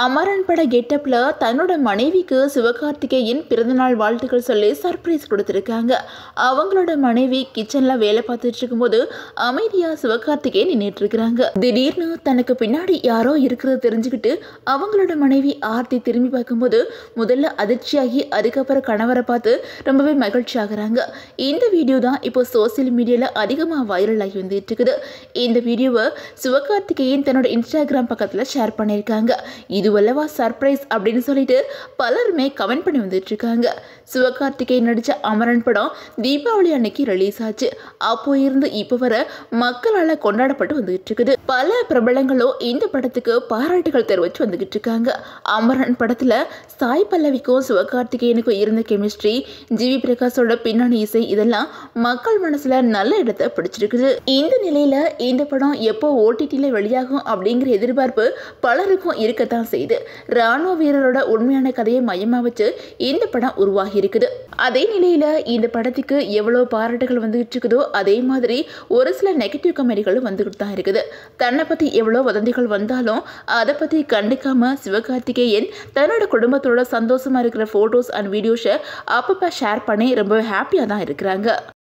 அமரன் பட கெட்டப்ல தன்னோட மனைவிக்கு சிவகார்த்திகேயன் பிறந்தநாள் வாழ்த்துக்கள் சொல்லி சர்ப்ரைஸ் கொடுத்துருக்காங்க. அவங்களோட மனைவி கிச்சன்ல வேலை பார்த்துட்டு இருக்கும்போது அமைதியா சிவகார்த்திகேயன் நின்றுட்டு இருக்கிறாங்க. திடீர்னு தனக்கு பின்னாடி யாரோ இருக்கிறது தெரிஞ்சுக்கிட்டு அவங்களோட மனைவி ஆர்த்தி திரும்பி பார்க்கும்போது முதல்ல அதிர்ச்சியாகி அதுக்கப்புறம் கணவரை பார்த்து ரொம்பவே மகிழ்ச்சி ஆகுறாங்க. இந்த வீடியோ தான் இப்போ சோசியல் மீடியால அதிகமாக வைரல் ஆகி வந்துட்டு இருக்குது. இந்த வீடியோவை சிவகார்த்திகேயன் தன்னோட இன்ஸ்டாகிராம் பக்கத்தில் ஷேர் பண்ணியிருக்காங்க. இதுவல்லவா சர்ப்ரைஸ் அப்படின்னு சொல்லிட்டு பலருமே கமெண்ட் பண்ணி வந்துட்டு இருக்காங்க. சிவகார்த்திகேயன் நடிச்ச அமரன் படம் தீபாவளி அன்னைக்கு ரிலீஸ் ஆச்சு. அப்போ இருந்து இப்போ வர மக்களால் கொண்டாடப்பட்டு வந்துகிட்டு இருக்குது. பல பிரபலங்களும் இந்த படத்துக்கு பாராட்டுகள் தெரிவித்து வந்துகிட்டு இருக்காங்க. அமரன் படத்துல சாய் பல்லவிக்கும் சிவகார்த்திகேயனுக்கும் இருந்த கெமிஸ்ட்ரி, ஜிவி பிரகாஷோட பின்னணி இசை இதெல்லாம் மக்கள் மனசுல நல்ல இடத்தை பிடிச்சிருக்குது. இந்த நிலையில இந்த படம் எப்போ ஓடிடியில் வெளியாகும் அப்படிங்கிற எதிர்பார்ப்பு பலருக்கும் இருக்கத்தான் செய்து. ராணுவ வீரரோட உண்மையான கதையை மையமா வச்சு இந்த படம் உருவாகி இருக்குது. அதே நிலையில இந்த படத்துக்கு எவ்வளவு பாராட்டுகள் வந்துகிட்டு இருக்குதோ அதே மாதிரி ஒரு சில நெகட்டிவ் கமெண்ட்களும் வந்துகிட்டு தான் இருக்குது. தன்னை பத்தி எவ்வளோ வதந்திகள் வந்தாலும் அதை பத்தி கண்டுக்காம சிவகார்த்திகேயன் தன்னோட குடும்பத்தோட சந்தோஷமா இருக்கிற போட்டோஸ் அண்ட் வீடியோஸை அப்பப்போ ஷேர் பண்ணி ரொம்ப ஹாப்பியாக தான் இருக்கிறாங்க.